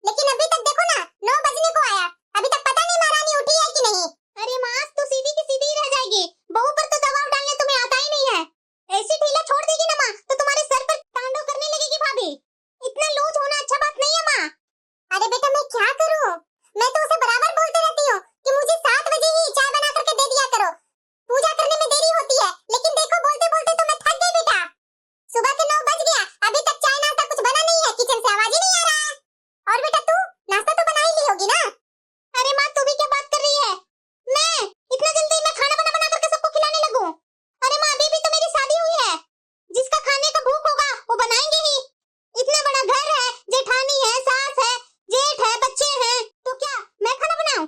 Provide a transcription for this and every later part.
लेकिन अभी तक देखो ना 9 बजने को आया, अभी तक पता नहीं महारानी उठी है कि नहीं। अरे माँ तो सीधी की सीधी ही रह जाएगी, बहू पर तो दबाव डालने तुम्हें आता ही नहीं है। ऐसी ढीला छोड़ देगी ना माँ तो तुम्हारे सर पर तांडव करने लगेगी भाभी। इतना लूज होना अच्छा बात नहीं है माँ। अरे बेटा मैं क्या करूं, मैं तो उसे बराबर बोलते रहती हूँ कि मुझे 7 बजे ही चाय बना करके दे दिया करो, पूजा करने में देरी होती है। लेकिन देखो बोलते बोलते तो मैं थक गई बेटा, सुबह के 9 बज गया, अभी तक चाय नाश्ता कुछ बना नहीं है, किचन से आवाज ही नहीं आ रहा है। और बेटा तू नाश्ता तो बना ही ली होगी ना। अरे माँ तू भी क्या बात कर रही है, मैं इतना जल्दी मैं खाना बना बना करके सबको खिलाने लगूं? अरे माँ अभी भी तो मेरी शादी हुई है, जिसका खाने का भूख होगा वो बनाएंगे ही। इतना बड़ा घर है, जेठानी है, सास है, जेठ है, बच्चे हैं, तो क्या मैं खाना बनाऊं?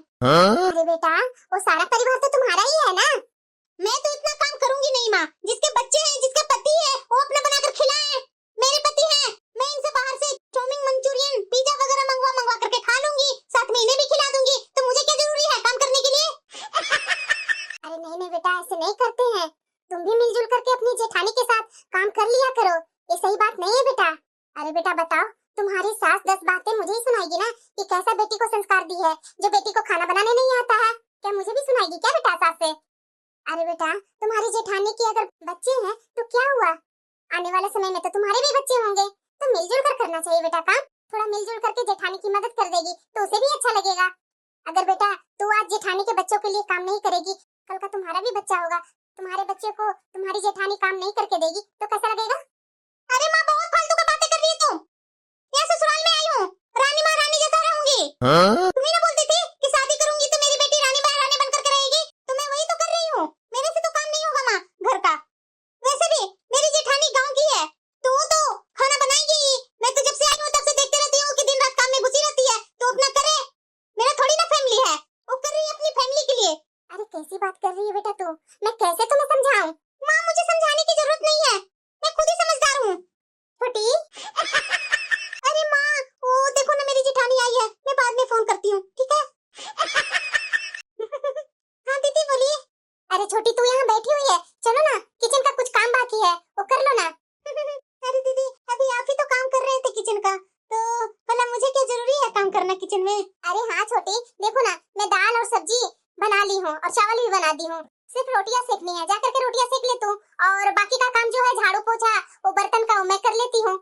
अरे बेटा वो सारा परिवार तो तुम्हारा ही है ना। मैं तो इतना काम करूंगी नहीं माँ, जिसके बच्चे हैं, जिसका पति है वो अपना बनाकर खिलाए। मेरे पति हैं, मैं इनसे बाहर से चाउमीन, मंचूरियन, पिज्जा वगैरह मंगवा मंगवा करके खा लूंगी, साथ में इन्हें भी खिला दूंगी, तो मुझे क्या जरूरी है काम करने के लिए? अरे नहीं नहीं बेटा ऐसे नहीं करते हैं, तुम भी मिलजुल करके अपनी जेठानी के साथ काम कर लिया करो, ये सही बात नहीं है बेटा। अरे बेटा बताओ, तुम्हारी सास 10 बातें मुझे ही सुनाएगी ना कि कैसा बेटी को संस्कार दी है, जो बेटी को खाना बनाने नहीं आता है, क्या मुझे भी सुनाएगी क्या बेटा सास से? अरे बेटा तुम्हारी जेठानी के अगर बच्चे हैं तो क्या हुआ, आने वाले समय में तो तुम्हारे भी बच्चे होंगे, तो मिलजुल कर करना चाहिए बेटा काम। थोड़ा मिलजुल करके जेठानी की मदद कर देगी तो उसे भी अच्छा लगेगा। अगर बेटा तू आज जेठानी के बच्चों के लिए काम नहीं करेगी, कल का तुम्हारा भी बच्चा होगा, तुम्हारे बच्चे को तुम्हारी जेठानी काम नहीं करके देगी तो कैसा लगेगा? अरे माँ बहुत फालतू की बातें कर रही है तुम। यहाँ ससुराल में आई हूँ, रानी महारानी जैसा रहूंगी। तुम ही ना बोलती थी कि शादी करूंगी तो मेरी बेटी रानी महारानी बनकर के रहेगी, तो मैं वही तो कर रही हूँ। मेरे से तो काम नहीं होगा माँ घर का। वैसे भी मेरी जेठानी गांव की है, तो वो तो खाना बनाएगी ही। मैं तो जब से आई हूँ तब से देखते रहती हूँ कि दिन रात काम में घुसी रहती है, तो अपना करे। मेरा थोड़ी ना फैमिली है, वो कर रही है अपनी फैमिली के लिए। अरे कैसी बात कर रही है बेटा तू, मैं कैसे तुम्हें समझाऊं? माँ मुझे समझाने की जरूरत नहीं है, मैं खुद ही समझदार हूँ। छोटी अरे माँ वो देखो ना मेरी जेठानी आई है, मैं बाद में फोन करती हूँ, ठीक है? हाँ दीदी बोलिए। अरे छोटी तू यहाँ बैठी हुई है, चलो ना किचन का कुछ काम बाकी है वो कर लो ना। अरे दीदी अभी आप ही तो काम कर रहे थे किचन का, तो भला मुझे क्या जरूरी है काम करना किचन में? अरे हाँ छोटी देखो ना, मैं दाल और सब्जी बना ली हूँ और चावल भी बना दी हूँ, सिर्फ रोटियां सेकनी है, जा करके रोटियां सेक ले तू, और बाकी का काम जो है झाड़ू पोछा वो बर्तन का वो मैं कर लेती हूँ।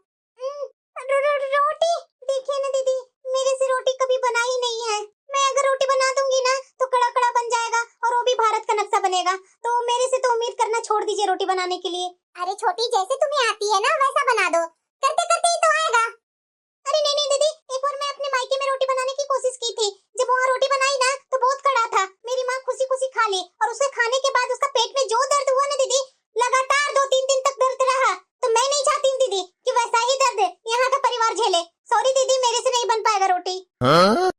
रोटी देखिए ना दीदी, मेरे से रोटी कभी बना ही नहीं है। मैं अगर रोटी बना दूंगी ना तो कड़ा कड़ा बन जाएगा, और वो भी भारत का नक्शा बनेगा, तो मेरे से तो उम्मीद करना छोड़ दीजिए रोटी बनाने के लिए। अरे छोटी जैसे तुम्हें आती है ना वैसा बना दो, करते करते ही तो आएगा। अरे नहीं नहीं दीदी, एक बार मैं अपने मायके में रोटी बनाने की कोशिश की थी, जब वहाँ रोटी बनाई ना तो बहुत कड़ा था। मेरी माँ खुशी खुशी खा ली, और उसे खाने के बाद उसका पेट में जो दर्द हुआ ना दीदी, लगातार 2-3 दिन तक दर्द रहा। तो मैं नहीं चाहती हूँ दीदी कि वैसा ही दर्द यहाँ का परिवार झेले। सॉरी दीदी, मेरे से नहीं बन पाएगा रोटी।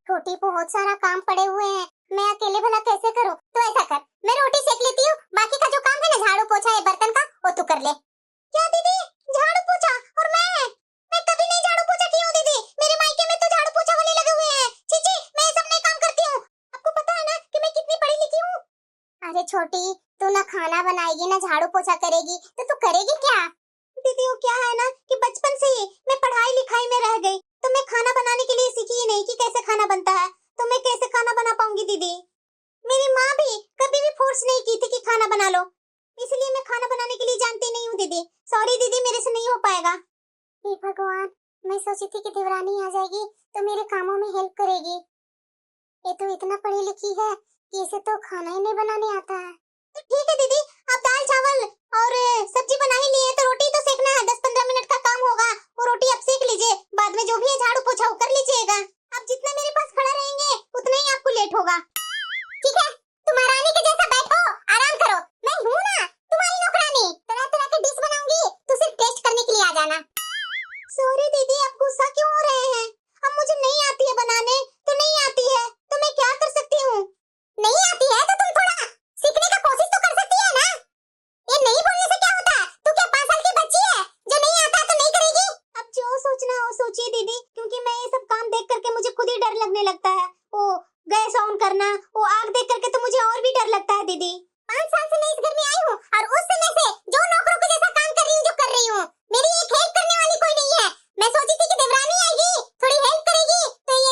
छोटी बहुत सारा काम पड़े हुए हैं, मैं अकेले भला कैसे करूँ? तो ऐसा कर, मैं रोटी सेक लेती हूँ, बाकी का जो काम है ना झाड़ू पोछा या बर्तन का वो तू कर ले। क्या दीदी झाड़ू पोछा? और मैं कभी नहीं झाड़ू पोछा की हूँ दीदी, मेरे मायके में तो झाड़ू पोछा वाले लगे हुए हैं। छी मैं ये सब नहीं काम करती हूँ। आपको पता है ना कि मैं कितनी पढ़ी लिखी हूँ। अरे छोटी तू ना खाना बनाएगी ना झाड़ू पोछा करेगी तो तू करेगी क्या? दीदी वो क्या है ना कि बचपन से ही मैं पढ़ाई लिखाई में रह गई, तो मैं खाना बनाने के लिए सीखी ही नहीं कि कैसे खाना बनता है, तो मैं कैसे खाना बना पाऊंगी दीदी? मेरी माँ भी कभी भी फोर्स नहीं की थी कि खाना बना लो, इसलिए मैं खाना बनाने के लिए जानती नहीं हूँ दीदी। सॉरी दीदी, मेरे से नहीं हो पाएगा। हे भगवान, मैं सोची थी कि देवरानी आ जाएगी तो मेरे कामों में हेल्प करेगी, ये तो इतना पढ़ी लिखी है कि इसे तो खाना ही नहीं बनाने आता है। तो ठीक है दीदी, आप दाल चावल और सब्जी बना ही लिए, तो रोटी तो सेकना है, 10-15 मिनट का काम होगा, वो रोटी आप सेक लीजिए, बाद में जो भी है झाड़ू पोछा वो कर लीजिएगा। आप जितना मेरे पास खड़ा रहेंगे उतना ही आपको लेट होगा। ठीक है, तुम महारानी के जैसा बैठो, आराम करो, मैं हूँ ना तुम्हारी नौकरानी, तरह तरह के डिश बनाऊंगी, तू सिर्फ टेस्ट करने के लिए आ जाना। सॉरी दीदी, आप गुस्सा क्यों हो रहे हैं? अब मुझे नहीं आती है बनाने, तो नहीं आती है, तो मैं क्या कर सकती हूँ? नहीं आती है तो तुम थोड़ा सीखने का कोशिश तो कर सकती है ना, ये नहीं बोलने से क्या होता है? तू क्या 5 साल की बच्ची है जो नहीं आता तो नहीं करेगी? अब जो सोचना हो सोचिए दीदी, क्योंकि मैं ये सब काम देख करके मुझे खुद ही डर लगने लगता है। वो गैस ऑन करना, वो आग देख करके तो मुझे और भी डर लगता है दीदी। 5 साल से मैं इस घर में आई हूँ और उस समय से जो नौकरों के जैसा काम कर रही हूँ जो कर रही हूँ, मेरी एक हेल्प करने वाली कोई नहीं है। मैं सोची थी कि देवरानी आएगी थोड़ी हेल्प करेगी तो ये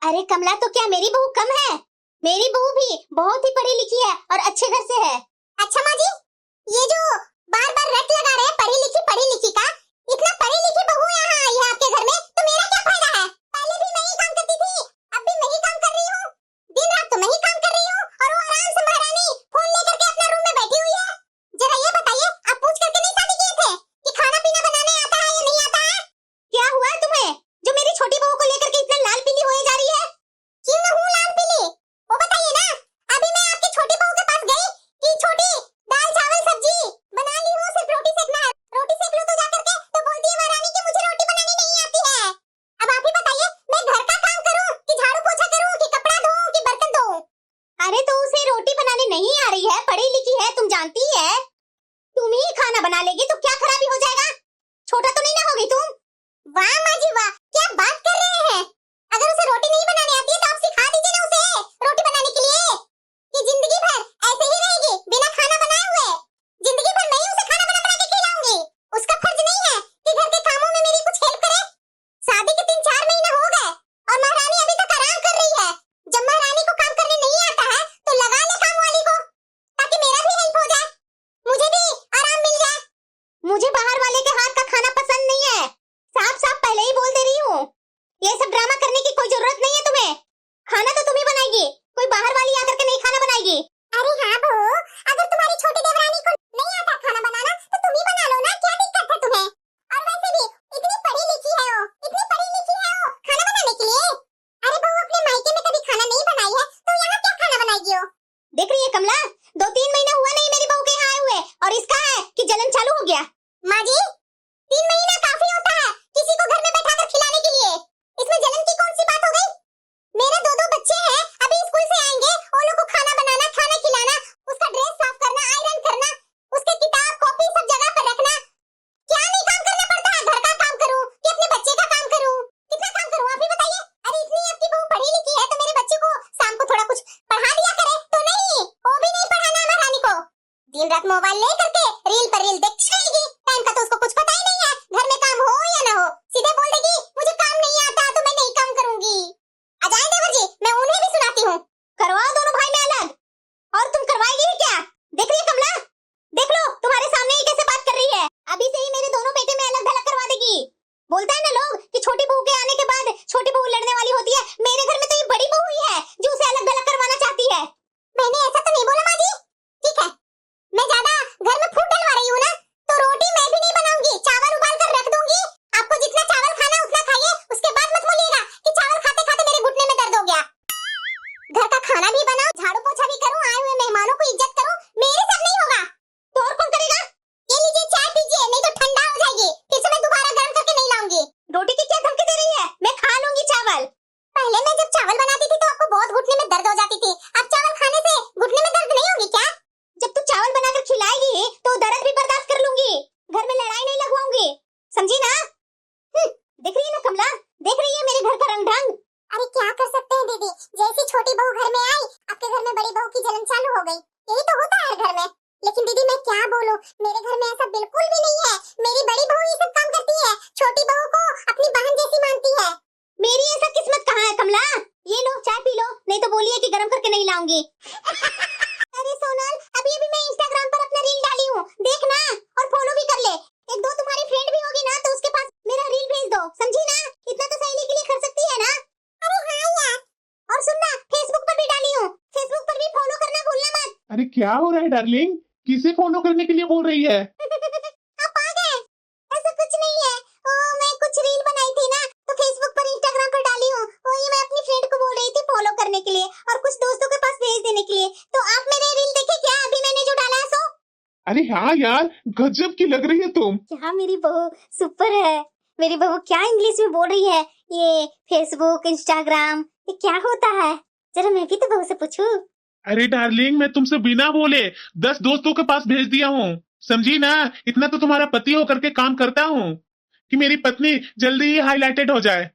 अरे कमला, तो क्या मेरी बहू कम है? मेरी बहू भी बहुत ही पढ़ी लिखी है और अच्छे घर से है। अच्छा माँ जी, ये जो बार बार रट लगा रहे हैं पढ़ी लिखी का, इतना पढ़ी लिखी बहू यहाँ आई है आपके घर में, तो मेरा क्या फायदा है? पहले भी मैं ही काम करती थी, अब भी मैं ही काम कर रही हूँ, दिन रात तो मैं ही काम कर रही हूँ, और वो आराम से महारानी फोन लेकर के अपना रूम में बैठी हुई है। जरा ये बताइए, आप पूछ करके नहीं शादी किए थे कि खाना पीना बनाने आता है या नहीं आता है? क्या हुआ है तुम्हें जो मेरी छोटी बहू को लेकर के इतना लाल पीली होए जा रही है? क्यों ना हूँ लाल पीली, वो बताइए ना। अभी मैं आपकी छोटी बहू के पास गई कि छोटी दाल चावल सब्जी बना ली हूँ, सिर्फ रोटी सेकना है, रोटी सेक लो तो जा करके, तो बोलती है महारानी कि मुझे रोटी बनानी नहीं आती है। अब आप ही बताइए, मैं घर का काम करूँ कि झाड़ू पोछा करूँ कि कपड़ा धोऊं कि बर्तन धोऊं? अरे तो उसे रोटी बनाने नहीं आ रही है, पढ़ी लिखी है, तुम जानती है। तुम ही खाना बना लेगी तो क्या खराबी हो जाएगा? छोटा तो नहीं ना होगी तुम? वाह माँ जी वाह, क्या बात कर रहे हैं। अगर उसे रोटी नहीं बनाने आती है तो आप सिखा दीजिए ना उसे रोटी बनाने के लिए, कि जिंदगी भर ऐसे ही रहेगी बिना खाना बनाए हुए। जिंदगी भर मैं ही उसे खाना बना बना के खिलाऊंगी। उसका फर्ज नहीं है कि घर के कामों में मेरी कुछ हेल्प करे। शादी के 3-4 महीने हो गए और महारानी अभी तक आराम कर रही है। जब महारानी को काम करने नहीं आता है तो लगा ले काम वाली को, ताकि मेरा भी हेल्प हो जाए, मुझे भी आराम मिल जाए। मुझे बाहर वाले के हाथ का खाना पसंद नहीं है, साफ साफ पहले ही बोल दे रही हूँ। ये सब ड्रामा करने की कोई जरूरत नहीं है तुम्हें। खाना तो तुम ही बनाएगी, कोई बाहर वाली आकर के नहीं खाना बनाएगी। अरे हाँ बहू, अगर तुम्हारी छोटी देवरानी को नहीं आता खाना बनाना तो तुम ही बना लो ना, क्या दिक्कत है तुम्हें? और वैसे भी इतनी पढ़ी लिखी है वो, इतनी पढ़ी लिखी है वो खाना बनाने के लिए। अरे बहू, अपने मायके में कभी खाना नहीं बनाई है तो यहाँ क्या खाना बनाएगी वो? देख रही है कमला, 2-3 महीना हुआ नहीं मेरी बहू के यहाँ आए हुए, और इसका है कि जलन चालू हो गया। माँ जी, 3 महीना काफी होता है किसी को घर में बैठा कर खिलाने के लिए, इसमें जलन की कौन सी बात हो गई? मेरे 2 बच्चे हैं, अभी स्कूल से आएंगे, उन लोगों को खाना बनाना, खाना खिलाना, उसका ड्रेस साफ करना, आयरन करना, उसके किताब कॉपी सब जगह पर रखना। क्या नहीं काम करना पड़ता है? घर का काम करूं कि अपने बच्चे का काम करूं? कितना काम करूं आप ही बताइए। अरे इतनी आपकी बहू पढ़ी लिखी है तो मेरे बच्चे को शाम को थोड़ा कुछ पढ़ा दिया करे, तो नहीं, वो भी नहीं पढ़ाना है महारानी को। दिन रात मोबाइल ले करके रील पर रील देखती रहेगी, टाइम का तो उसको कुछ पता ही नहीं है, घर में काम हो या ना हो, सीधे बोल देगी मुझे काम नहीं आता तो मैं नहीं काम करूंगी। आ जाए देवर जी, मैं उन्हें भी सुनाती हूँ। करवाओ दोनों भाई में अलग, और तुम करवाएगी ही क्या? देख रही है कमला, देख लो तुम्हारे सामने ही कैसे बात कर रही है। अभी से ही मेरे दोनों बेटे में अलग थलग करवा देगी। बोलता है ना लोग कि छोटी बहू के आने के बाद छोटी बहू लड़ने वाली होती है, मेरे घर में तो ये बड़ी बहू ही है जो उसे अलग थलग करवाना चाहती है। मैंने ऐसा तो नहीं बोला माँ जी, ठीक है, मैं ज्यादा घर में फूट डलवा रही हूँ ना, तो रोटी मैं भी नहीं बनाऊंगी, चावल उबाल कर रख दूंगी। आपको जितना चावल खाना उतना खाइए, उसके बाद मत बोलिएगा कि चावल खाते खाते मेरे घुटने में दर्द हो गया। घर का खाना भी बनाओ, झाड़ू पोछा भी करूँ, आए हुए मेहमानों को इज्जत करूँ, मेरे से नहीं होगा तो और कौन करेगा? ये लीजिए चाय पीजिए, नहीं तो ठंडा हो जाएगी, फिर से मैं दोबारा गर्म करके नहीं लाऊंगी। रोटी की क्या धमकी दे रही है? मैं खा लूंगी चावल। पहले मैं जब चावल बनाती थी तो आपको बहुत घुटने में दर्द हो जाती थी, अब चावल खाने से घुटने में दर्द नहीं होगी क्या? जब तू चावल बनाकर खिलाएगी तो दर्द भी बर्दाश्त कर लूंगी, घर में लड़ाई नहीं लगवाऊंगी, समझी ना? देख रही है ना कमला, देख रही है मेरे घर का रंग ढंग। अरे क्या कर सकते हैं दीदी, जैसी छोटी बहू घर में आई, आपके घर में बड़ी बहू की जलन चालू हो गई, यही तो होता है हर घर में। लेकिन दीदी मैं क्या बोलूं, मेरे घर में ऐसा बिल्कुल भी नहीं है, मेरी बड़ी बहू ये सब काम करती है, छोटी बहू को अपनी बहन जैसी मानती है। मेरी ऐसा किस्मत कहाँ है कमला? ये लो चाय पी लो, नहीं तो बोलिए कि गरम करके नहीं लाऊंगी। अरे सोनल, अभी अभी मैं इंस्टाग्राम पर अपना रील डाली हूँ, देखना और फॉलो भी कर ले। 1-2 तुम्हारी फ्रेंड भी होगी ना तो उसके पास मेरा रील भेज दो, समझी ना? इतना तो सहेली के लिए कर सकती है ना? अरे हाँ यार, और सुनना, फेसबुक पर भी डाली हूँ, फेसबुक पर भी फॉलो करना भूलना मत। अरे क्या हो रहा है डार्लिंग, किसे फॉलो करने के लिए बोल रही है? आप आ गए? ऐसा कुछ नहीं है, मैं कुछ रील बनाई थी ना तो फेसबुक पर इंस्टाग्राम पर डाली हूँ, वही मैं अपनी फ्रेंड को बोल रही थी फॉलो करने के लिए और कुछ दोस्तों के पास भेज देने के लिए। तो आप मेरे रील देखे क्या, अभी मैंने जो डाला है सो? अरे हाँ यार, गजब की लग रही है तुम। क्या मेरी बहू सुपर है। मेरी बहू क्या इंग्लिश में बोल रही है, ये फेसबुक इंस्टाग्राम ये क्या होता है? जरा मैं भी तो बहू से पूछूं। अरे डार्लिंग, मैं तुमसे बिना बोले 10 दोस्तों के पास भेज दिया हूँ, समझी ना? इतना तो तुम्हारा पति होकर के काम करता हूँ कि मेरी पत्नी जल्दी ही हाईलाइटेड हो जाए।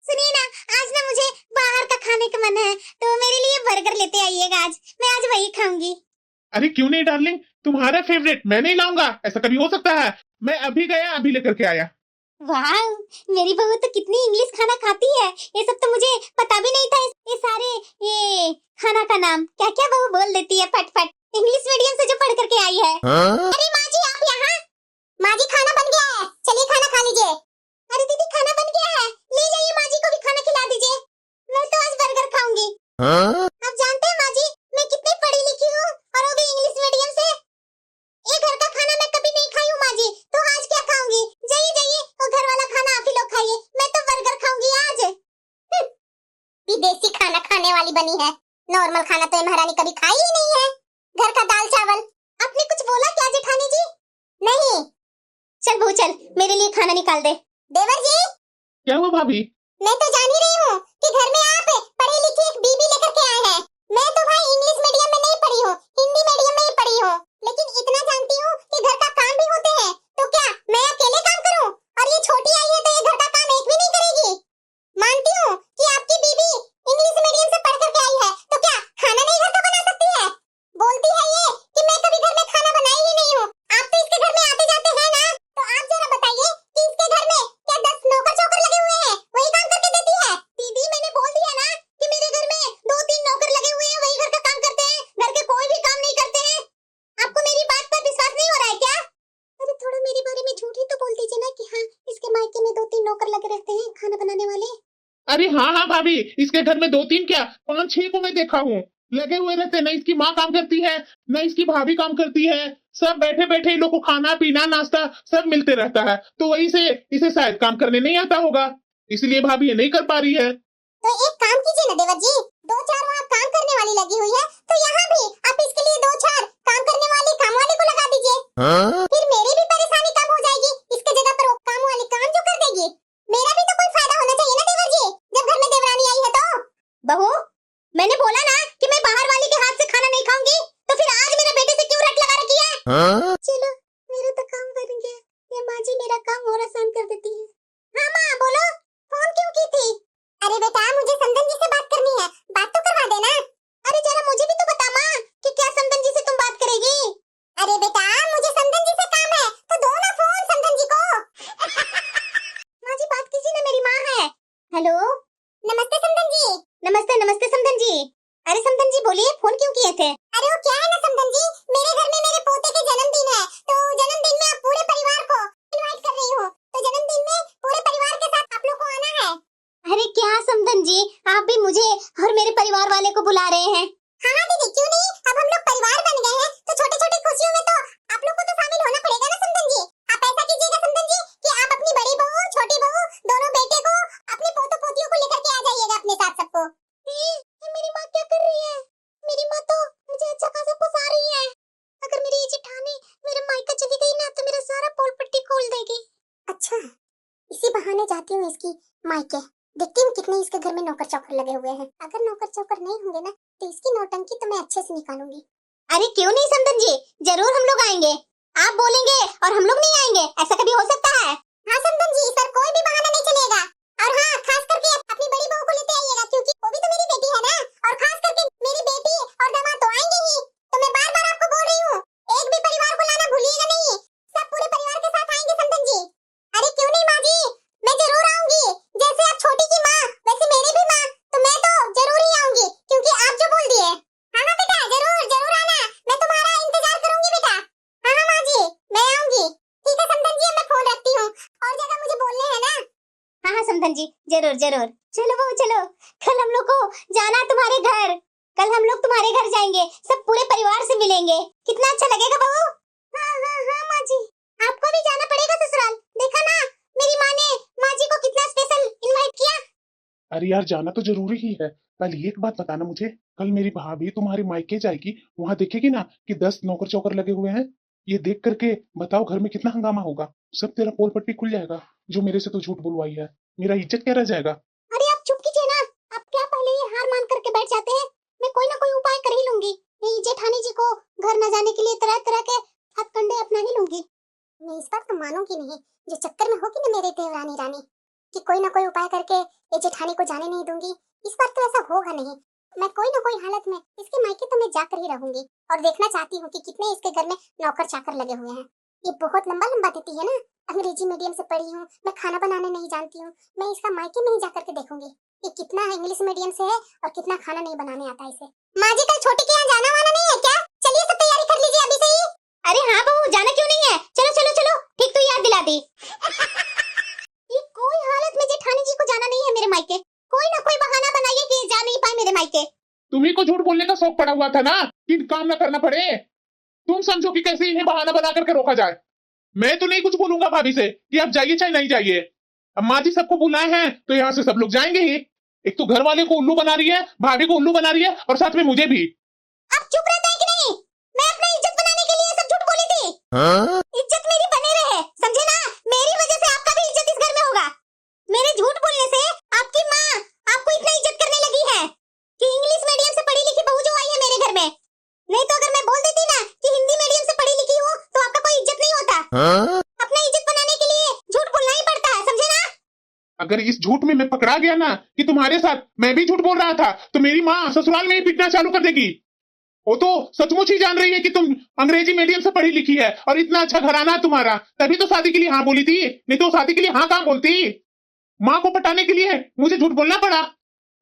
सुनिए ना, आज ना मुझे बाहर का खाने का मन है, तो मेरे लिए बर्गर लेते आइएगा, आज मैं आज वही खाऊंगी। अरे क्यों नहीं डार्लिंग, तुम्हारा फेवरेट मैं नहीं लाऊंगा, ऐसा कभी हो सकता है? मैं अभी गया अभी लेकर के आया। वाह, मेरी बहू तो कितनी इंग्लिश खाना खाती है। ये सब तो मुझे पता भी नहीं था। ये सारे ये खाना का नाम क्या क्या बहू बोल देती है फटफट। इंग्लिश मीडियम से जो पढ़ करके आई है। अरे माँ जी आप यहाँ? माँ जी खाना बन गया है, चलिए खाना खा लीजिए। अरे दीदी खाना बन गया है, ले जाइए माँ जी को भी खाना खिला दीजिए। मैं तो आज बर्गर खाऊंगी। आप जानते हैं माँ जी, मैं कितनी पढ़ी लिखी हूँ और वो भी इंग्लिश मीडियम से। ये घर का खाना मैं कभी नहीं खाई हूँ माँ जी, तो आज क्या खाऊंगी? जाइए जाइए, वो घर वाला खाना आप ही लोग खाइए, मैं तो बर्गर खाऊंगी आज। विदेशी खाना खाने वाली बनी है, नॉर्मल खाना तो ये महारानी कभी खाई ही नहीं है। घर का दाल चावल। आपने कुछ बोला क्या जेठानी जी? नहीं। चल बहू चल, मेरे लिए खाना निकाल दे। देवर जी, क्या हुआ भाभी? मैं तो जान ही रही हूँ कि घर में आप पढ़ी लिखी एक बीबी लेकर के आए हैं। मैं तो भाई इंग्लिश मीडियम में नहीं पढ़ी हूँ, हिंदी मीडियम में ही पढ़ी हूँ, लेकिन इतना जानती हूँ कि घर का काम भी होते हैं। तो क्या मैं अकेले काम करूँ? और ये छोटी आई है तो ये घर का काम एक भी नहीं करेगी। मानती हूँ कि आपकी बीबी इंग्लिश मीडियम से पढ़ करके आई है, तो क्या खाना नहीं घर का बना सकती है? बोलती है ये कि मैं कभी घर में खाना बनाई ही नहीं हूँ। आप तो इसके घर में आते जाते हैं ना, तो आप जरा बताइए कि इसके घर में क्या 10 नौकर चौकर लगे हुए हैं, वही काम करके देती है? दीदी मैंने बोल दिया ना कि मेरे घर में 2-3 नौकर लगे हुए हैं, वही घर का काम करते हैं, घर के कोई भी काम नहीं करते हैं। आपको मेरी बात पर विश्वास नहीं हो रहा है क्या? अरे थोड़ा मेरे बारे में झूठ ही तो बोल दीजिए ना कि हाँ इसके मायके में 2-3 नौकर लगे रहते हैं खाना बनाने वाले। अरे हाँ भाभी, इसके घर में 2-3 क्या 5-6 को मैं देखा हूँ, लगे हुए रहते हैं। न इसकी माँ काम करती है, न इसकी भाभी काम करती है। सब बैठे बैठे इन लोग को खाना पीना नाश्ता सब मिलते रहता है, तो वही से इसे शायद काम करने नहीं आता होगा, इसलिए भाभी ये नहीं कर पा रही है। तो एक काम कीजिए ना देवर जी, 2-4 वहाँ काम करने वाली लगी हुई है, तो यहाँ भी आप इसके लिए 2-4 काम करने वाली काम वाले को लगा दीजिए। फिर मेरी भी परेशानी कम हो जाएगी, इसके जगह पर वो काम वाली काम जो कर देगी। मेरा भी तो कोई फायदा होना चाहिए ना देवर जी, जब घर में देवरानी आई है तो। बहू मैंने बोला ना कि मैं बाहर वाले के हाथ से खाना नहीं खाऊंगी, तो फिर आज मेरे बेटे से क्यों रट लगा रखी है? चलो मेरा तो काम बन गया, ये माँ जी मेरा काम और आसान कर देती है। हाँ माँ बोलो, फोन क्यों की थी? अरे बेटा मुझे समधन जी से बात करनी है, बात तो करवा देना। अरे जरा मुझे भी तो बता माँ कि क्या समधन जी से तुम बात करेगी? अरे बेटा मुझे समधन जी से काम है, तो दो ना फोन समधन जी को। माँ जी बात कीजिए ना, मेरी माँ है। हेलो नमस्ते समधन जी। नमस्ते नमस्ते समधन जी। अरे समधन जी बोलिए, फोन क्यों किए थे? अरे वो क्या है ना समधन जी, मेरे घर में मेरे पोते के जन्मदिन है, तो जन्मदिन में आप पूरे परिवार को इनवाइट कर रही हूँ, तो जन्मदिन में पूरे परिवार के साथ आप लोग को आना है। अरे क्या समधन जी, आप भी मुझे और मेरे परिवार वाले को बुला रहे हैं? हाँ हाँ दीदी क्यों नहीं, अब हम लोग परिवार बन गए हैं, तो छोटी छोटी खुशियों में तो आप लोग को तो शामिल होना पड़ेगा ना समधन जी। आप ऐसा कीजिएगा समधन जी कि आप अपनी बड़ी बहू छोटी बहू दोनों बेटे को अपने पोतों पोतियों को लेकर के आ जाइएगा अपने साथ सबको। ये मेरी माँ क्या कर रही है? मेरी माँ तो मुझे अच्छा खासा फंसा रही है। अगर मेरी ये जेठानी मेरे मायका चली गई ना तो मेरा सारा पोल पट्टी खोल देगी। अच्छा इसी बहाने जाती हूँ इसकी मायके, देखती हूँ कितने इसके घर में नौकर चौकर लगे हुए हैं। अगर नौकर चौकर नहीं होंगे ना तो इसकी नौटंकी तो मैं अच्छे से निकालूंगी। अरे क्यों नहीं समधन जी, जरूर हम लोग आएंगे। आप बोलेंगे और हम लोग नहीं आएंगे, ऐसा कभी हो सकता है? हाँ समधन जी, पर कोई भी बहाना नहीं चलेगा। और हाँ खास करके अपनी बड़ी बहू को लेते आइएगा, क्योंकि वो भी तो मेरी बेटी है ना, और खास करके मेरी बेटी और दामाद तो आएंगे ही। तो मैं बार बार आपको बोल रही हूँ, एक भी परिवार को लाना भूलिएगा नहीं, सब पूरे परिवार के साथ आएंगे समधन जी। अरे क्यों नहीं माँ जी, मैं जरूर आऊंगी। जैसे आप छोटी की माँ वैसे मेरी भी माँ, तो मैं तो जरूर ही आऊंगी, क्योंकि आप जो बोल दिए। हाँ हाँ बेटा जरूर जरूर आना, मैं तुम्हारा इंतजार करूंगी बेटा। हाँ हाँ माँ जी मैं आऊंगी। ठीक है समधन जी, मैं फोन रखती हूँ, और जगह मुझे बोलने है ना। हाँ हाँ समधन जी जरूर जरूर। चलो बहू चलो, कल हम लोग को जाना तुम्हारे घर। कल हम लोग तुम्हारे घर जाएंगे, सब पूरे परिवार से मिलेंगे। कितना अच्छा लगेगा बहू? हाँ हाँ हाँ माँ जी, आपको भी जाना पड़ेगा ससुराल। देखा ना मेरी माँ ने माँ जी को कितना स्पेशल इनवाइट किया। अरे यार जाना तो जरूरी ही है। पहले एक बात बताना मुझे, कल मेरी भाभी तुम्हारे मायके जाएगी, वहाँ देखेगी ना कि 10 नौकर चौकर लगे हुए हैं, ये देख करके बताओ घर में कितना हंगामा होगा। सब तेरा पोल पट्टी खुल जाएगा, जो मेरे से तो झूठ बुलवाई है, मेरा इज्जत क्या रह जाएगा। अरे आप चुप कीजिए ना, आप क्या पहले ही हार मान करके बैठ जाते हैं? मैं कोई ना कोई उपाय कर ही लूंगी। ये जेठानी जी को घर न जाने के लिए तरह तरह के हथकंडे अपना ही लूंगी। मैं इस बार तो मानूंगी नहीं, जो चक्कर में होगी ना मेरे देवरानी रानी, कि कोई ना कोई उपाय करके ये जेठानी को जाने नहीं दूंगी। इस बार तो ऐसा होगा नहीं, मैं कोई ना कोई हालत में इसके मायके तो मैं जाकर ही रहूंगी, और देखना चाहती हूँ कि कितने इसके घर में नौकर चाकर लगे हुए हैं। ये बहुत लंबा लंबा देती है ना। अंग्रेजी मीडियम से पढ़ी हूँ, मैं खाना बनाने नहीं जानती हूँ। मैं इसका मायके में ही जाकर के देखूंगी ये कितना इंग्लिश मीडियम से है और कितना खाना नहीं बनाने आता इसे। माँ जी कल छोटी के यहाँ जाना वाना नहीं है क्या? चलिए सब तैयारी कर लीजिए अभी से ही। अरे हाँ बहू, जाना क्यों नहीं है? चलो चलो चलो, ठीक तो याद दिला दी। ये कोई हालत में जेठानी जी को जाना नहीं है मेरे मायके। कोई ना कोई बहाना बनाइए कि जा नहीं पाए मेरे मायके। तुम्ही को झूठ बोलने का शौक पड़ा हुआ था ना कि काम ना करना पड़े। तुम समझो कि कैसे इन्हें बहाना बना करके रोका जाए। मैं तो नहीं कुछ बोलूंगा भाभी से कि आप जाइए चाहे नहीं जाइए। अब माँ जी सबको बुलाए हैं तो यहाँ से सब लोग जाएंगे ही। एक तो घर वाले को उल्लू बना रही है, भाभी को उल्लू बना रही है और साथ में मुझे भी। आप चुप रहते हैं कि नहीं? मैं अपना इज्जत बनाने के लिए सब झूठ बोली थी। इज्जत मेरी बने रहे, समझे ना? मेरी वजह से आपका भी इज्जत इस घर में होगा। मेरे झूठ बोलने से आपकी माँ आपको इतना इज्जत करने लगी है कि इंग्लिश मीडियम से पढ़ी लिखी बहू जो आई है मेरे घर में। नहीं तो अगर मैं बोल देती ना कि हिंदी मीडियम से पढ़ी लिखी हूँ तो आपका कोई इज्जत नहीं होता। अपना इज्जत बनाने के लिए झूठ बोलना ही पड़ता है, समझे ना? अगर इस झूठ में मैं पकड़ा गया ना कि तुम्हारे साथ मैं भी झूठ बोल रहा था तो मेरी माँ ससुराल में ही पीटना चालू कर देगी। वो तो सचमुच ही जान रही है कि तुम अंग्रेजी मीडियम से पढ़ी लिखी है और इतना अच्छा घराना है तुम्हारा, तभी तो शादी के लिए हाँ बोली थी। नहीं तो शादी के लिए हाँ कहाँ बोलती। माँ को पटाने के लिए मुझे झूठ बोलना पड़ा,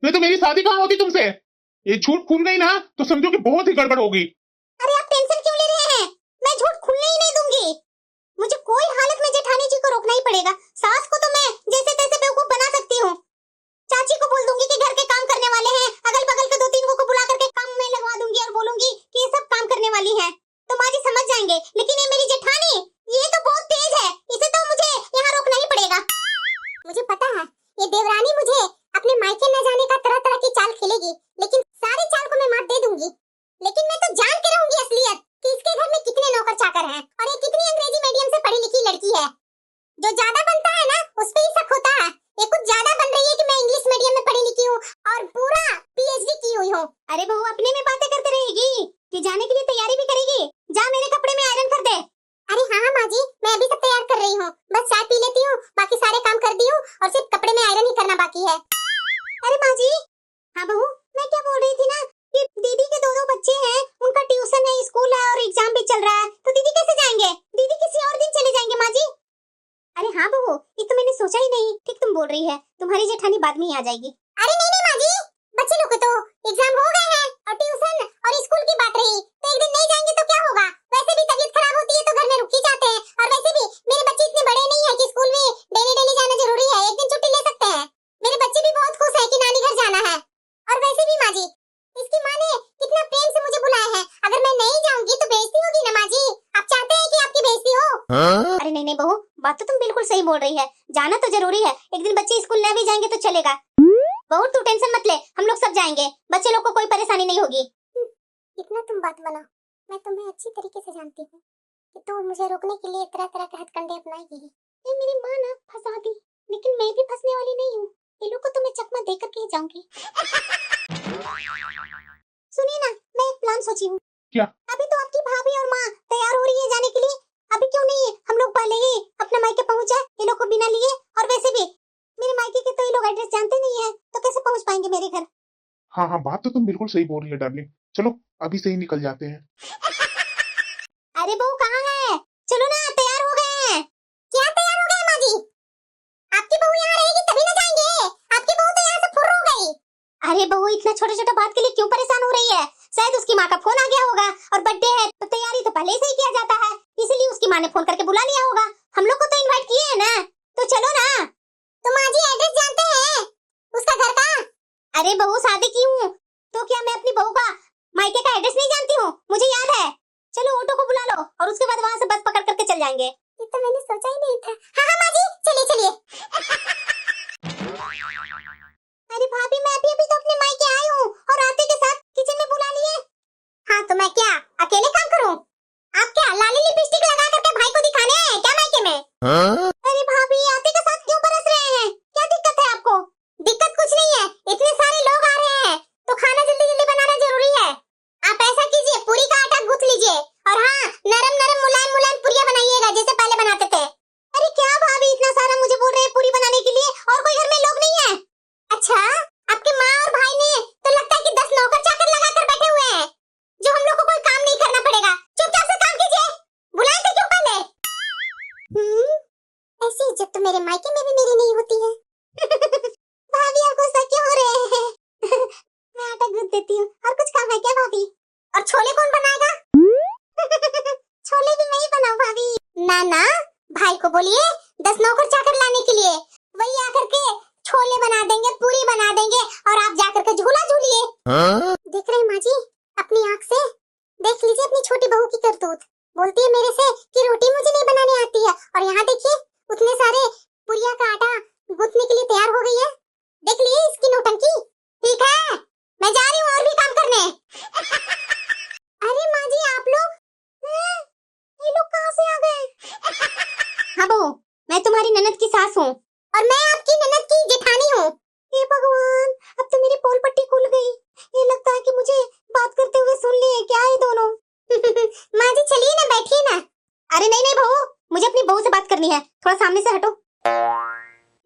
नहीं तो मेरी शादी कहाँ होती तुमसे। ये झूठ खुल गई ना तो समझो कि बहुत ही गड़बड़ होगी। अरे आप टेंशन क्यों ले रहे हैं? मैं झूठ खुलने ही नहीं दूंगी। मुझे कोई हालत में जेठानी जी को रोकना ही पड़ेगा। सास को तो मैं जैसे तैसे बेवकूफ बना सकती हूँ। चाची को बोल दूंगी कि घर के काम करने वाले हैं, अगल बगल के 2-3 को बुला करके काम में लगवा दूंगी और बोलूंगी कि ये सब काम करने वाली है, तो माँ जी समझ जाएंगे। लेकिन ये मेरी जेठानी, ये तो बहुत तेज है, इसे तो मुझे यहाँ रोकना ही पड़ेगा। मुझे पता है ये देवरानी मुझे अपने मायके न जाने का तरह तरह की चाल खेलेगी, लेकिन सारी चाल को मैं मात दे दूंगी। लेकिन मैं तो जान के रहूंगी असलियत कि इसके घर में कितने नौकर चाकर हैं और ये कितनी अंग्रेजी मीडियम से पढ़ी लिखी लड़की है। जो ज्यादा बनता है ना उस पे ही शक होता है। ये कुछ ज्यादा बन रही है कि मैं इंग्लिश मीडियम में पढ़ी लिखी हूँ और पूरा PhD की हुई हूँ। अरे बहू अपने में बातें करते रहेगी कि जाने के लिए तैयारी भी करेगी। जा मेरे कपड़े में आयरन कर दे। अरे हाँ माँ जी, मैं अभी सब तैयार कर रही हूँ, बस चाय पी लेती हूँ, बाकी सारे काम कर दी हूँ और सिर्फ कपड़े में आयरन ही करना बाकी है। अरे माँ जी। हाँ बहू, मैं क्या बोल रही थी ना कि दीदी के 2 बच्चे हैं, उनका ट्यूशन है, स्कूल है और एग्जाम भी चल रहा है, तो दीदी कैसे जाएंगे? दीदी किसी और दिन चले जाएंगे माँ जी। अरे हाँ बहू, ये तो मैंने सोचा ही नहीं। ठीक तुम बोल रही है, तुम्हारी जेठानी बाद में ही आ जाएगी। अरे नहीं नहीं माँ जी, बच्चे लोग को तो एग्जाम हो गए हैं और ट्यूशन और स्कूल की बात रही तो एक दिन नहीं जाएंगे तो क्या होगा। वैसे भी तबीयत खराब होती है तो घर में रुक ही जाते हैं, और वैसे भी मेरे बच्चे इतने बड़े नहीं है कि स्कूल में डेली जाना जरूरी है, एक दिन छुट्टी ले सकते हैं। मेरे बच्चे भी बहुत खुश है कि नानी घर जाना है। और वैसे भी माँ जी, इसकी माँ ने कितना प्रेम से मुझे बुलाया है, अगर मैं नहीं जाऊंगी तो बेइज्जती होगी ना माँ जी। आप चाहते हैं कि आपकी बेइज्जती हो? अरे नहीं नहीं बहू, बात तो तुम बिल्कुल सही बोल रही है। जाना तो जरूरी है, एक दिन बच्चे स्कूल न भी जाएंगे तो चलेगा। बहू तू टेंशन मत ले, हम लोग सब जाएंगे, बच्चे लोग को कोई परेशानी नहीं होगी। इतना तुम बात बनाओ, मैं तुम्हें अच्छी तरीके से जानती हूँ कि तुम मुझे रोकने के लिए तरह तरह के हथकंडे अपनाएगी। ये मेरी माँ ना फंसा दी, लेकिन मैं भी फंसने वाली नहीं हूँ। ये लोग को तो मैं चकमा दे करके ही जाऊंगी। सुनिए ना, मैं एक प्लान सोची हूँ। क्या? अभी तो आपकी भाभी और माँ तैयार हो रही है जाने के लिए, अभी क्यों नहीं हम लोग पहले ही अपने मायके पहुँच जाए, ये लोग को बिना लिए। और वैसे भी मेरे मायके के तो ये लोग एड्रेस जानते नहीं है, तो कैसे पहुँच पाएंगे मेरे घर? हाँ हाँ, बात तो तुम बिल्कुल सही बोल रही है डार्लिंग। चलो अभी से ही निकल जाते हैं। अरे बहू कहाँ है? चलो ना, तैयार हो गए हैं। क्या तैयार हो गए माँ जी? आपकी बहू यहाँ रहेगी तभी ना जाएंगे, आपकी बहू तो यहाँ से फुर्र हो गई। अरे बहू इतना छोटे छोटे बात के लिए क्यों परेशान हो रही है? शायद उसकी माँ का फोन आ गया होगा, और बर्थडे है तो तैयारी तो पहले से ही किया जाता है, इसलिए उसकी माँ ने फोन करके बुला लिया होगा। हम लोग को तो इनवाइट किए है ना, तो चलो ना। तो माँ जी एड्रेस जानते हैं उसका घर का? अरे बहू शादी की हूँ तो क्या मैं अपनी बहू का मायके का एड्रेस नहीं जानती हूँ? मुझे याद है। चलो ऑटो को बुला लो और उसके बाद वहाँ से बस पकड़ करके चल जाएंगे। ये तो मैंने सोचा ही नहीं था। हाँ हाँ माँ जी, चलिए चलिए। अरे भाभी, मैं अभी अभी तो अपने मायके आई हूँ और आते के साथ किचन में बुला लिए। हाँ तो मैं क्या अकेले काम करूँ? आप क्या लाली लिपस्टिक लगा करके भाई को दिखाने आए हैं क्या मायके में? अरे भाभी, आते के साथ क्यों बरस रहे हैं? क्या दिक्कत है आपको? दिक्कत कुछ नहीं है, इतने सारे लोग आ रहे हैं तो खाना जल्दी जल्दी बनाना जरूरी है। आप ऐसा कीजिए, पूरी का आटा गूंथ लीजिए और हाँ नरम नरम मुलायम मुलायम पूरियां बनाइएगा जैसे पहले बनाते थे। अरे क्या भाभी, इतना सारा मुझे बोल रहे हैं पूरी बनाने के लिए, और कोई घर में लोग नहीं है? अच्छा, आपके माँ और भाई ने तो लगता है कि 10 नौकर चाकर लगा कर बैठे हुए हैं, जो हम लोग को कोई काम नहीं करना पड़ेगा। चुपचाप से काम कीजिए, बुलाए थे क्यों इज्जत तो मेरे मायके में भी मेरी नहीं होती है। भाभी आप गुस्सा क्यों हो रहे हैं? मैं आटा गूंथ देती हूँ। और कुछ काम है क्या भाभी? और छोले कौन बनाएगा? छोले भी मैं ही बनाऊं भाभी। ना ना, भाई को बोलिए 10 नौकर चाकर लाने के लिए, वही आकर के छोले बना देंगे, पूरी बना देंगे और आप जाकर के झूला झूलिए। देख रहे हैं माँ जी, अपनी आँख से देख लीजिए अपनी छोटी बहू की करतूत। बोलती है मेरे से कि रोटी मुझे नहीं बनाने आती है, और यहाँ देखिए उतने सारे पुरिया का आटा गूंथने के लिए तैयार हो गई है। देख लिए इसकी नौटंकी। ठीक है, मैं जा रही हूँ और भी काम करने। अरे माँ जी, आप लोग ये लोग कहाँ से आ गए? हाँ बहू, मैं तुम्हारी ननद की सास हूँ। और मैं आपकी ननद की जेठानी हूँ। हे भगवान, अब तो मेरी पोल पट्टी खुल गई। ये लगता है कि मुझे बात करते हुए सुन लिए क्या ये दोनों। माँ जी चलिए ना, बैठिए ना। अरे नहीं नहीं बहू, मुझे अपनी बहू से बात करनी है। थोड़ा सामने से हटो।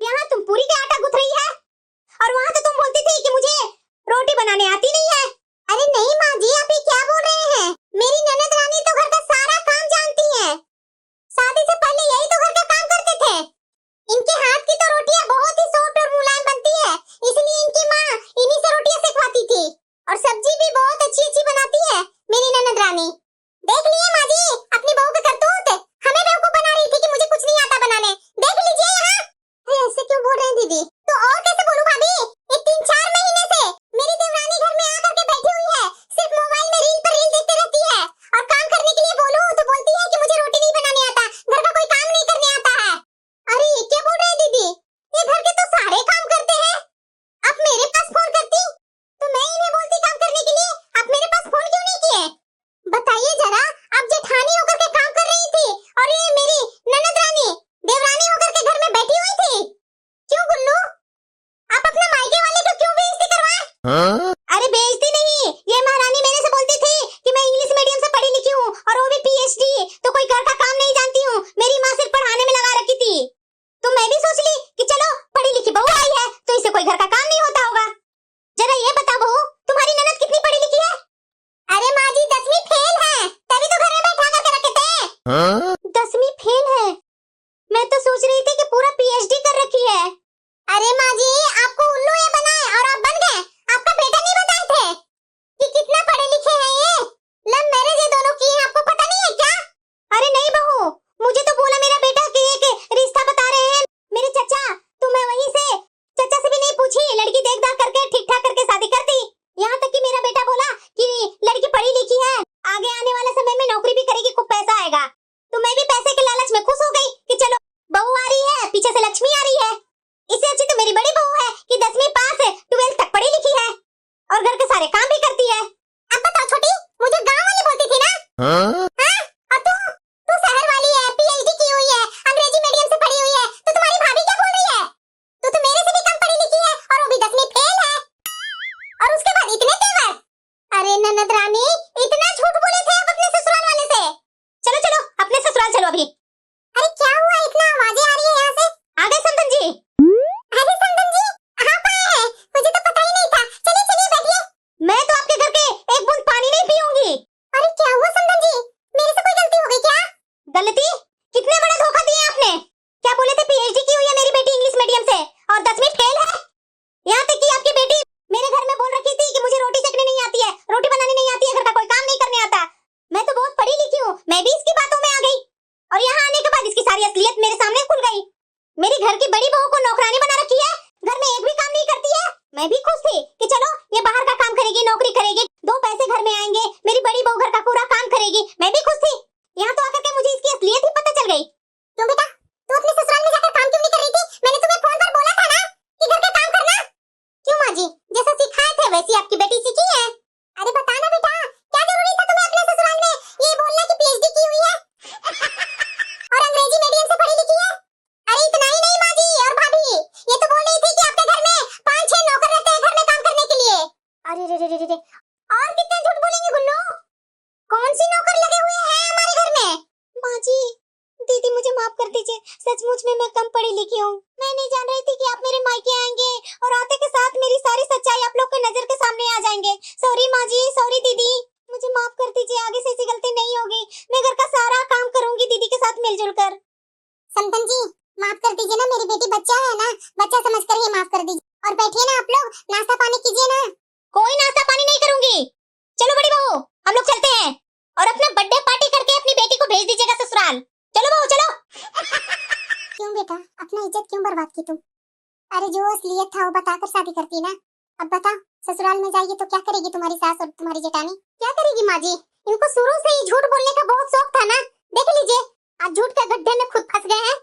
यहाँ तुम पूरी का आटा गूंथ रही है और वहाँ तो तुम बोलती थी कि मुझे रोटी बनाने आती नहीं है। अरे नहीं माँ जी, आप ये क्या बोल रहे हैं? मेरी ननद रानी तो घर का सारा काम जानती है। शादी से पहले यही तो घर का काम करते थे। इनके हाथ की तो रोटियां बहुत ही सॉफ्ट और मुलायम बनती है, इसलिए इनकी माँ इन्हीं से रोटियां सिखवाती थी। और सब्जी भी बहुत अच्छी अच्छी बनाती है मेरी ननद रानी। देख लिए माँ जी अपनी बहू का करतूत। हमें बेवकूफ बना रही थी कि मुझे कुछ नहीं आता बनाने। देख लीजिए यहाँ। अरे ऐसे क्यों बोल रहे हैं दीदी? तो और कैसे बोलूं भाभी? ये 3-4 महीने से मेरी देवरानी घर में आकर के बैठी हुई है, सिर्फ मोबाइल में रील पर रील देखते रहती है। और काम करने के लिए बोलूं तो बोलती है कि मुझे रोटी नहीं बनाने आता, घर का कोई काम नहीं करने आता है। अरे ये क्या बोल रहे हैं दीदी? ये घर के तो सारे काम करते हैं। आप मेरे पास फोन करती तो मैं इन्हें बोलती काम करने के लिए। आप मेरे पास फोन क्यों नहीं किए? बताइए जरा, आप जेठानी होकर के काम कर रही थी और ये मेरी ननद रानी देवरानी होकर के घर में बैठी हुई थी। क्यों गुल्लू, आप अपना मायके वाले को क्यों बेइज्जती करवाए? अरे बेइज्जती नहीं, ये महारानी मेरे से बोलती थी कि मैं इंग्लिश मीडियम से पढ़ी लिखी हूँ और वो भी पीएचडी, तो कोई घर का काम नहीं जानती हूँ। मेरी माँ सिर्फ पढ़ाने में लगा रखी थी। तो मैं भी सोच ली कि चलो पढ़ी लिखी बहू आई है तो इसे कोई घर का काम नहीं होता होगा। जरा ये बता बहू, तुम्हारी ननद कितनी पढ़ी लिखी है? अरे माँ जी 10वीं फेल है, तभी तो घर में बैठा करके रखे थे। 10वीं फेल है? मैं तो सोच रही थी कि पूरा पीएचडी कर रखी है। अरे माँ जी, आपको उल्लू ये बनाए और आप बन गए। आपका बेटा नहीं बताए थे कि कितना पढ़े लिखे हैं ये? लव मैरिज ये दोनों की है, आपको पता नहीं है क्या? अरे नहीं बहू, मुझे तो बोला मेरा बेटा कि एक रिश्ता बता रहे हैं मेरे चचा, तो मैं वहीं से चचा से भी नहीं पूछी, लड़की देख दाख करके ठीक ठाक करके शादी कर दी। यहाँ तक कि मेरा बेटा बोला कि लड़की पढ़ी लिखी है, आगे आने वाले समय में नौकरी भी करेगी, खूब पैसा आएगा। तो मैं भी पैसे के लालच में खुश हो गई कि चलो बहू आ रही है, पीछे से लक्ष्मी आ रही है। इससे अच्छी तो मेरी बड़ी बहू है कि 10वीं पास है, 12th तक पढ़ी लिखी है और घर के सारे काम भी करती है। अब बताओ छोटी, मुझे गांव वाली बोलती थी ना? हाँ? और तू शहर वाली है, पीएचडी की हुई है, अंग्रेजी मीडियम से पढ़ी हुई है, तो तुम्हारी भाभी क्या बोल रही है? तू तो मेरे से भी कम पढ़ी लिखी है और वो भी 10वीं फेल है, और उसके बाद इतने तेवर। अरे ननद रानी, इतना झूठ बोले थे आप अपने ससुराल वाले से। चलो चलो अपने ससुराल चलो अभी। अरे क्या हुआ, इतना आवाजें आ रही है यहाँ से? आ गए समधन जी? अरे समधन जी आप आए हैं, मुझे तो पता ही नहीं था। चलिए चलिए बैठिए। मैं तो आपके घर के एक बूंद पानी नहीं पीऊंगी। अरे क्या हुआ समधन जी, मेरे से कोई गलती हो गई क्या? गलती? कितने बड़ा धोखा दिया आपने। क्या बोले थे पीएचडी की हुई है मेरी बेटी इंग्लिश मीडियम से और 10वीं फेल है। यहाँ तक कि आपकी बेटी मेरे घर में बोल रखी थी कि मुझे रोटी सेकनी नहीं आती है, रोटी बनानी नहीं आती है, घर का कोई काम नहीं करने आता। मैं तो बहुत पढ़ी लिखी हूँ, मैं भी इसकी बातों में आ गई और यहाँ आने के बाद इसकी सारी असलियत मेरे सामने खुल गई। मेरी घर की बड़ी बहू को नौकरानी बना रखी है, घर में एक भी काम नहीं करती है। मैं भी खुश थी कि चलो ये बाहर का काम करेगी, नौकरी करेगी, 2 पैसे घर में आएंगे, मेरी बड़ी बहू घर का पूरा काम करेगी। मैं भी खुश थी। यहाँ तो आकर के मुझे इसकी असलियत ही पता चल गई। क्यों बेटा, तू अपने ससुराल में जाकर काम क्यों नहीं कर रही थी? मैंने तुम्हें फोन पर बोला था ना कि घर का काम करना। क्यों माँ जी, जैसा सिखाए थे वैसी आपकी बेटी सीखी है। अरे बता ना बेटा, क्या जरूरी था तुम्हें अपने ससुराल में ये बोलना कि पीएचडी की हुई है और अंग्रेजी मीडियम से पढ़ी लिखी है? अरे इतना ही नहीं माँ जी और भाभी, ये तो बोल रही थी कि आपके घर में 5-6 नौकर रहते हैं घर में काम करने के लिए। अरे रे रे रे रे, और कितने झूठ बोलेंगे गुल्लू? कौन सी नौकर लगे हुए हैं हमारे घर में? माँ जी, दीदी मुझे माफ कर दीजिए, सचमुच में मैं कम पढ़ी लिखी हूँ। मैं नहीं जान रही थी कि आप मेरे मायके आएंगे और आते के साथ मेरी सारी सच्चाई आप लोग के नजर के सामने आ जाएंगे। सॉरी माँ जी, सॉरी दीदी, मुझे माफ कर दीजिए, आगे से ऐसी गलती नहीं होगी। मैं घर का सारा काम करूंगी दीदी के साथ मिलजुल कर। समधन जी, माफ कर दीजिए ना, मेरी बेटी बच्चा है ना, बच्चा समझ कर ही माफ कर दीजिए। और बैठिए ना आप लोग, नाश्ता पानी कीजिए ना। कोई नाश्ता पानी नहीं करूंगी। चलो बड़ी बहू, हम लोग चलते हैं और अपना बर्थडे पार्टी करके अपनी बेटी को भेज दीजिएगा ससुराल। चलो बहू चलो। क्यों बेटा, अपना इज्जत क्यों बर्बाद की तुम? अरे जो असलियत था वो बताकर शादी करती ना। अब बता, ससुराल में जाएगी तो क्या करेगी तुम्हारी सास और तुम्हारी जेठानी? क्या करेगी माँ जी? इनको शुरू से ही झूठ बोलने का बहुत शौक था ना। देख लीजिए, आज झूठ के गड्ढे में खुद फंस गए हैं।